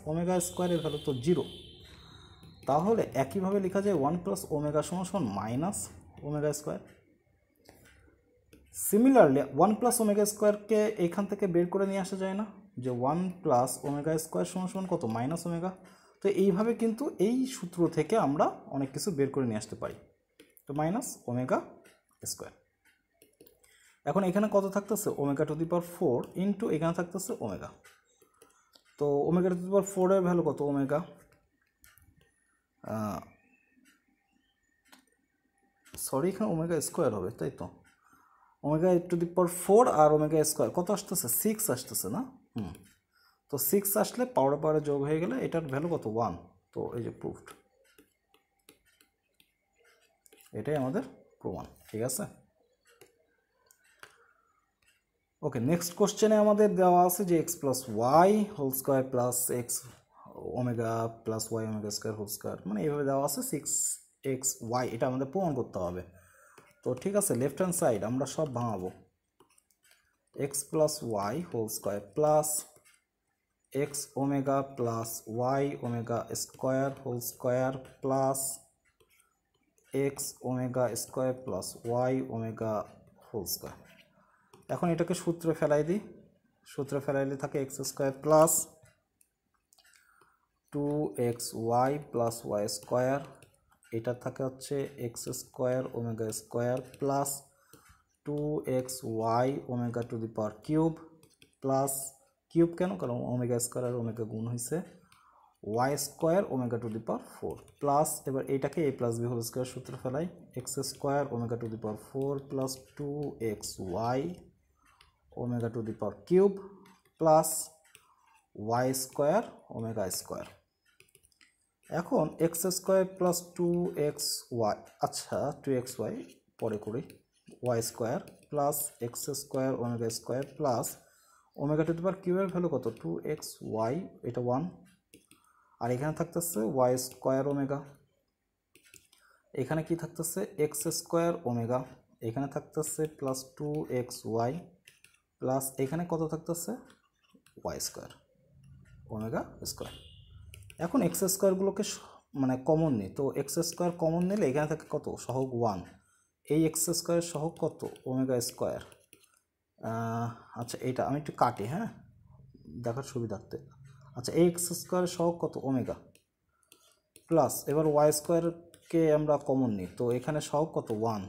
ওমেগা স্কোয়ারের ভ্যালু তো 0। তাহলে একইভাবে লেখা যায় 1 প্লাস ওমেগা সমান minus omega square. Similarly 1 plus omega স্কোয়ারকে এখান থেকে বের করে নিয়ে আসা যায় না, যে 1 প্লাস ওমেগা স্কোয়ার সমান কত, মাইনাস ওমেগা। তো এইভাবে কিন্তু এই সূত্র থেকে আমরা অনেক কিছু বের করে নিয়ে আসতে পারি। তো মাইনাস ওমেগা স্কোয়ার। এখন এখানে কত থাকতেছে, omega to the power 4 into এখানে থাকতেছে ওমেগা। তো ওমেগা টু দি পাওয়ার 4 এর ভ্যালু কত, ওমেগা এখানে ওমেগা স্কোয়ার হবে, তাই তো, ওমেগা টু দি পাওয়ার 4 আর ওমেগা স্কোয়ার কত আসতেছে, 6 আসতেছে না। তো 6 আসলে পাওয়ারে যোগ হয়ে গেলে এটার ভ্যালু কত, 1। তো এই যে প্রুফড, এটাই আমাদের প্রমাণ। ঠিক আছে, ওকে। নেক্সট কোশ্চেনে আমাদের দেওয়া আছে যে x plus Y whole square plus x omega plus Y omega square whole square, মানে এইভাবে দেওয়া আছে 6xy, এটা আমাদের প্রমাণ করতে হবে। তো ঠিক আছে, লেফট হ্যান্ড সাইড আমরা সব ভাঙাবো। X plus Y whole square plus x omega plus Y omega square whole square plus x omega square plus Y omega whole square. এখন এটাকে সূত্রে ফেলাই দিই, সূত্রে ফেলাইলে থাকে X square plus 2xy plus Y square, এটা থাকে হচ্ছে X square omega square plus 2xy omega to the power cube plus cube কেন, কারণ ওমেগা স্কোয়ার আর ওমেগা গুণ হয়েছে, Y square omega to the power 4 plus, এবার এটাকে a plus B whole square সূত্রে ফেলাই, X square omega to the power 4 plus 2xy omega to the power cube plus Y square omega square. এখন X square plus 2xy, আচ্ছা 2xy পরে করি, Y square plus X square omega square plus omega to the power কিউবের value কত 2xy, এটা 1, আর এখানে থাকতেছে Y square omega, এখানে কি থাকতেছে এক্স স্কোয়ার ওমেগা, এখানে থাকতেছে প্লাস 2xy প্লাস এখানে কত থাকতেছে ওয়াই স্কোয়ার ওমেগা স্কোয়ার। এখন এক্স স্কোয়ারগুলোকে মানে কমন নিই, তো এক্স স্কোয়ার কমন নিলে এখানে থাকে কত সহগ 1, এই এক্স স্কোয়ার সহগ কত ওমেগা স্কোয়ার। আচ্ছা এইটা আমি একটু কাটি, হ্যাঁ দেখার সুবিধার্থে। আচ্ছা এই এক্স স্কোয়ার সহগ কত ওমেগা প্লাস, এবার ওয়াই স্কোয়ারকে আমরা কমন নিই, তো এখানে সহগ কত 1,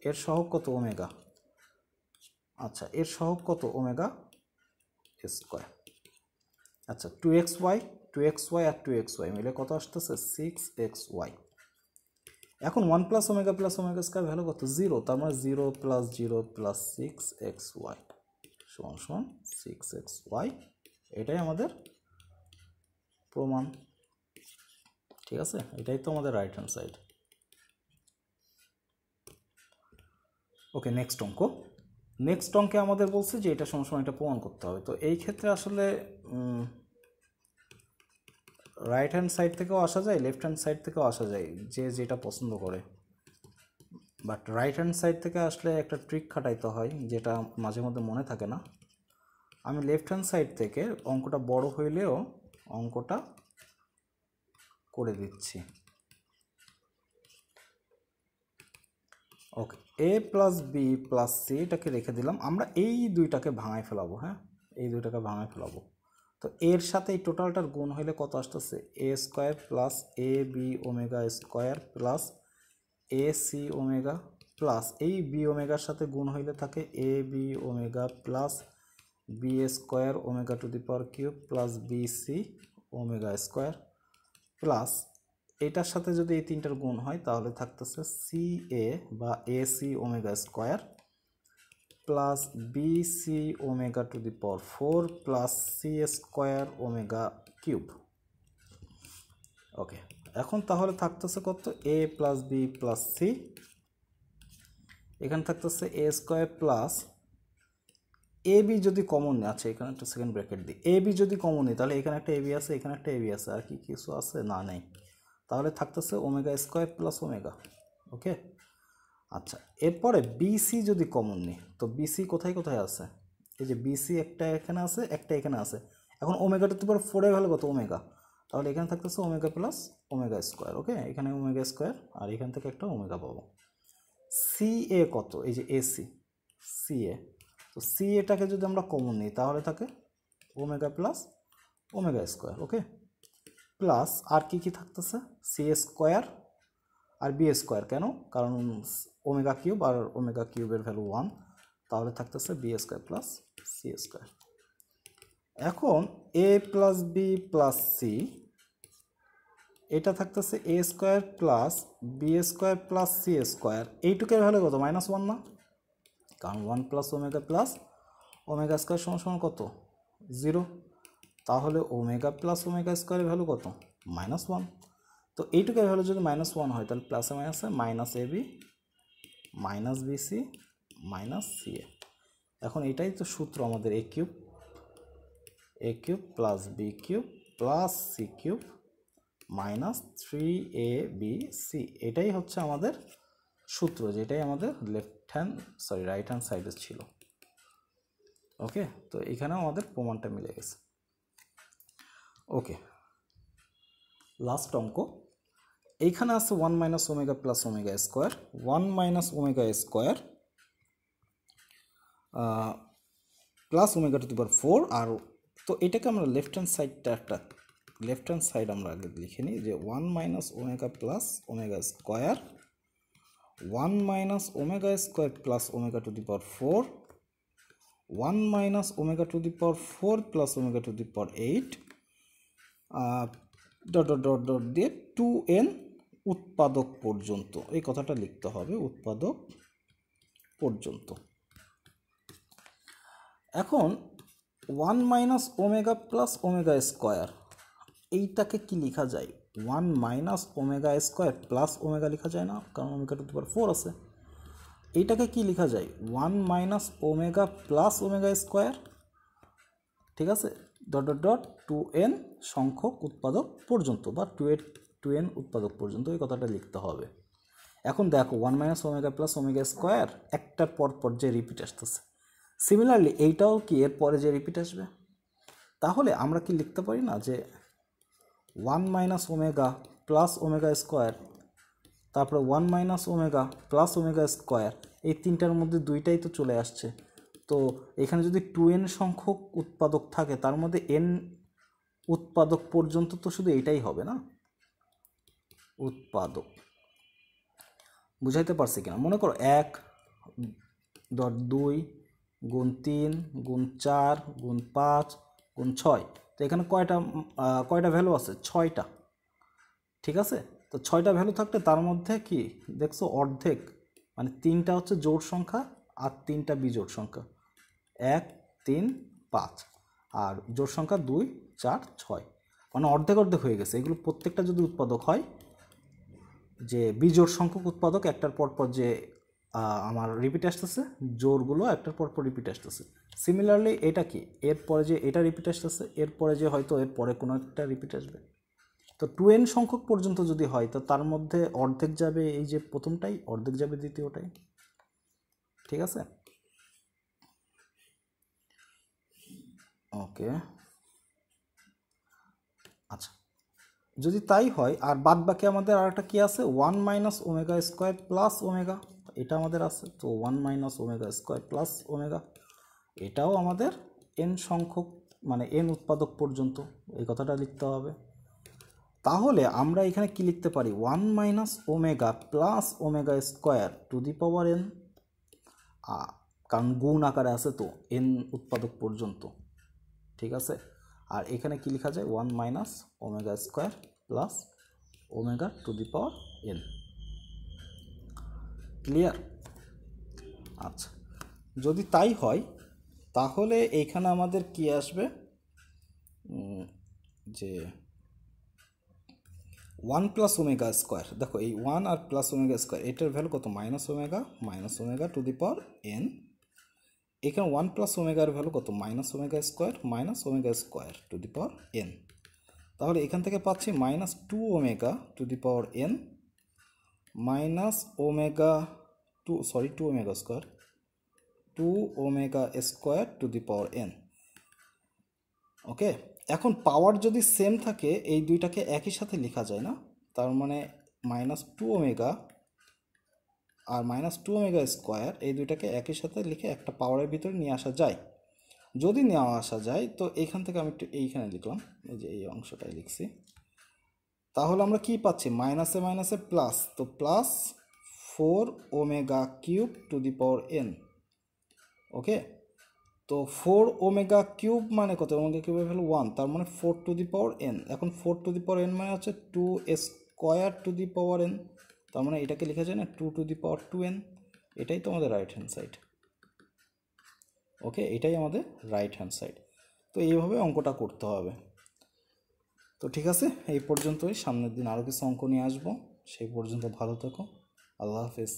এর সহগ কত ওমেগা, আচ্ছা এর সহগ কত ওমেগা স্কোয়ার। আচ্ছা 2xy আর 2xy মিলে কত আসতেছে 6xy। এখন 1 প্লাস ওমেগা স্কোয়ার ভ্যালু কত 0, তার মানে 0 প্লাস 0 প্লাস 6xy সমান সমান 6xy, এটাই আমাদের প্রমাণ। ঠিক আছে, এটাই তো আমাদের রাইট হ্যান্ড সাইড। ওকে, নেক্সট অঙ্ক। নেক্সট অঙ্কে আমাদের বলছে যে এটা সমান সমান এটা প্রমাণ করতে হবে। তো এই ক্ষেত্রে আসলে রাইট হ্যান্ড সাইড থেকেও আসা যায়, লেফট হ্যান্ড সাইড থেকেও আসা যায়, যে যেটা পছন্দ করে, বাট রাইট হ্যান্ড সাইড থেকে আসলে একটা ট্রিক খাটাইতে হয় যেটা মাঝে মধ্যে মনে থাকে না। আমি লেফট হ্যান্ড সাইড থেকে অঙ্কটা বড় হইলেও অঙ্কটা করে দিচ্ছি। ওকে, এ প্লাস বি প্লাস সি এটাকে রেখে দিলাম, আমরা এই দুইটাকে ভাঙায় ফেলাবো, হ্যাঁ এই দুইটাকে ভাঙায় ফেলাবো। তো এর সাথে এই টোটালটার গুণ হইলে কত আসতেছে A square plus A B omega square plus A C omega plus এই বি ওমেগার সাথে গুণ হইলে থাকে A B omega plus B square omega to the power cube plus B C omega square plus এটার সাথে যদি এই তিনটার গুণ হয় তাহলে থাকতেছে সি এ বা A C omega square plus B C omega to the power 4 plus C square omega cube. Okay, এখন তাহলে থাকতেছে কত A plus B plus C, এখানে থাকতেছে A square plus A B যদি কমন নেই, আচ্ছা এখানে একটা সেকেন্ড ব্র্যাকেট দিই, এ বি যদি কমন নেই তাহলে এখানে একটা এ বি আছে, এখানে একটা এ বি আছে, আর কি কিছু আছে না নেই, তাহলে থাকতেছে ওমেগা স্কোয়ার প্লাস ওমেগা। ওকে, আচ্ছা এরপরে বিসি যদি কমন নিই, তো বিসি কোথায় কোথায় আছে, এই যে বিসি একটা এখানে আছে একটা এখানে আছে, এখন ওমেগা টু দি পাওয়ার 4 এর ভ্যালু কত ওমেগা, তাহলে এখানে থাকতেছে ওমেগা প্লাস ওমেগা স্কোয়ার। ওকে, এখানে ওমেগা স্কোয়ার আর এখান থেকে একটা ওমেগা পাবো। সি এ কত, এই যে এসি সি এ, তো সি এটাকে যদি আমরা কমন নিই তাহলে থাকে omega plus omega square. Okay, plus আর কি কি থাকতেছে সি স্কোয়ার আর বি স্কোয়ার, কেন কারণ ওমেগা কিউব আর ওমেগা কিউবের ভ্যালু 1, তাহলে থাকতেছে B square plus C square. এখন A plus B plus C, এটা থাকতেছে A square plus B square plus C square, এইটুকের ভ্যালু কত -1 না, কারণ 1 প্লাস ওমেগা স্কোয়ার সমান সমান কত 0, তাহলে ওমেগা প্লাস ওমেগা স্কোয়ারের ভ্যালু কত -1। তো এইটুকের ভ্যালু যদি -1 হয় তাহলে প্লাসে মাইনাসে minus A B minus BC minus CA. এখন এটাই তো সূত্র আমাদের A cube plus B cube plus C cube minus 3ab, এটাই হচ্ছে আমাদের সূত্র, যেটাই আমাদের রাইট হ্যান্ড সাইডে ছিল। ওকে, তো এখানেও আমাদের প্রমাণটা মিলে গেছে। ওকে, লাস্ট অঙ্ক। এইখানে আছে 1 minus omega plus omega square, 1 minus omega square plus omega to the power 4। আর তো এটাকে আমরা লেফট হ্যান্ড সাইড আমরা আগে লিখে নিই যে 1 minus omega plus omega square, 1 minus omega square plus omega to the power 4, 1 minus omega to the power 4 plus omega to the power 8 dot dot dot dot দিয়ে 2n উৎপাদক পর্যন্ত। এই কথাটা লিখতে হবে, উৎপাদক পর্যন্ত। এখন 1 minus omega plus omega square, এইটাকে কি লেখা যায়? 1 minus omega square plus omega লেখা যায় না, কারণ ওমেগা টু দি পাওয়ার 4 আছে। এইটাকে কি লেখা যায়? 1 minus omega plus omega square, ঠিক আছে, ডট ডট ডট 2n সংখ্যক উৎপাদক পর্যন্ত, বা 2n উৎপাদক পর্যন্ত, এই কথাটা লিখতে হবে। এখন দেখো 1 minus omega plus omega square একটার পর যে রিপিট আসতেছে, সিমিলারলি এইটাও কি এর পরে যে রিপিট আসবে। তাহলে আমরা কি লিখতে পারি না যে 1 minus omega plus omega square, তারপরে 1 minus omega plus omega square, এই তিনটার মধ্যে দুইটাই তো চলে আসছে। তো এখানে যদি 2n সংখ্যক উৎপাদক থাকে, তার মধ্যে n উৎপাদক পর্যন্ত তো শুধু এটাই হবে না, উৎপাদক। বুঝাইতে পারছি কিনা? মনে করো 1.2 গুণ 3 গুণ 4 গুণ 5 গুণ 6, তো এখানে কয়টা ভ্যালু আছে? 6টা, ঠিক আছে। তো 6টা ভ্যালু থাকলে তার মধ্যে কি দেখছো, অর্ধেক, মানে 3টা হচ্ছে জোড় সংখ্যা আর 3টা বিজোড় সংখ্যা, 1 3 5, আর জোড় সংখ্যা 2 4 6, মানে অর্ধেক অর্ধেক হয়ে গেছে। এগুলো প্রত্যেকটা যদি উৎপাদক হয়, যে বিজোড় সংখ্যক উৎপাদক একটার পর যে আমার রিপিট আসতেছে, জোড়গুলো একটার পর রিপিট আসতেছে। সিমিলারলি এটা কি, এরপরে যে এটা রিপিট আসতেছে, এরপরে যে হয়তো এরপরে কোনো একটা রিপিট আসবে। তো 2n সংখ্যক পর্যন্ত যদি হয়, তো তার মধ্যে অর্ধেক যাবে এই যে প্রথমটাই, অর্ধেক যাবে দ্বিতীয়টাই, ঠিক আছে। ওকে, আচ্ছা, যদি তাই হয়, আর বাদ বাকি আমাদের আর একটা কি আছে, 1 minus omega square plus omega, এটা আমাদের আছে। তো 1 minus omega square plus omega, এটাও আমাদের n সংখ্যক, মানে n উৎপাদক পর্যন্ত, এই কথাটা লিখতে হবে। তাহলে আমরা এখানে কি লিখতে পারি? 1 minus omega plus omega square to the power n, কারণ গুণ আকারে আছে তো n উৎপাদক পর্যন্ত, ঠিক আছে। আর এখানে কি লেখা যায়? 1 minus omega square plus omega to the power n। Clear? আচ্ছা, যদি তাই হয়, তাহলে এইখানে আমাদের কি আসবে, যে 1 প্লাস ওমেগা স্কোয়ার, দেখো এই 1 আর প্লাস ওমেগা স্কোয়ার, এটার ভ্যালু কত? Minus omega to the power n। এখানে 1 প্লাস ওমেগার ভ্যালু কত? Minus omega square to the power n। তাহলে এখান থেকে পাচ্ছি minus 2 omega to the power n minus omega 2 omega square to the power n। ওকে, এখন পাওয়ার যদি সেম থাকে, এই দুইটাকে একই সাথে লেখা যায় না? তার মানে মাইনাস 2 ওমেগা আর মাইনাস 2 ওমেগা স্কোয়ার, এই দুইটাকে একই সাথে লিখে একটা পাওয়ারের ভিতরে নিয়ে আসা যায়। যদি নেওয়া আসা যায়, তো এইখান থেকে আমি একটু এইখানে লিখলাম, এই যে এই অংশটাই লিখছি। তাহলে আমরা কি পাচ্ছি? মাইনাসে মাইনাসে প্লাস, তো plus 4 omega cube two the power n। ওকে, তো 4 ওমেগা কিউব মানে কত? ওমেগা কিউবের ভ্যালু 1, তার মানে 4 টু দি পাওয়ার n। এখন 4 টু দি পাওয়ার n মানে হচ্ছে 2 square to the power n, তার মানে এটাকে লেখা যায় না 2 টু দি পাওয়ার 2n। এটাই তো আমাদের রাইট হ্যান্ড সাইড। ওকে, এটাই আমাদের রাইট হ্যান্ড সাইড। তো এইভাবে অঙ্কটা করতে হবে। তো ঠিক আছে, এই পর্যন্তই। সামনের দিন আরও কিছু অঙ্ক নিয়ে আসবো। সেই পর্যন্ত ভালো থেকো। আল্লাহ হাফেজ।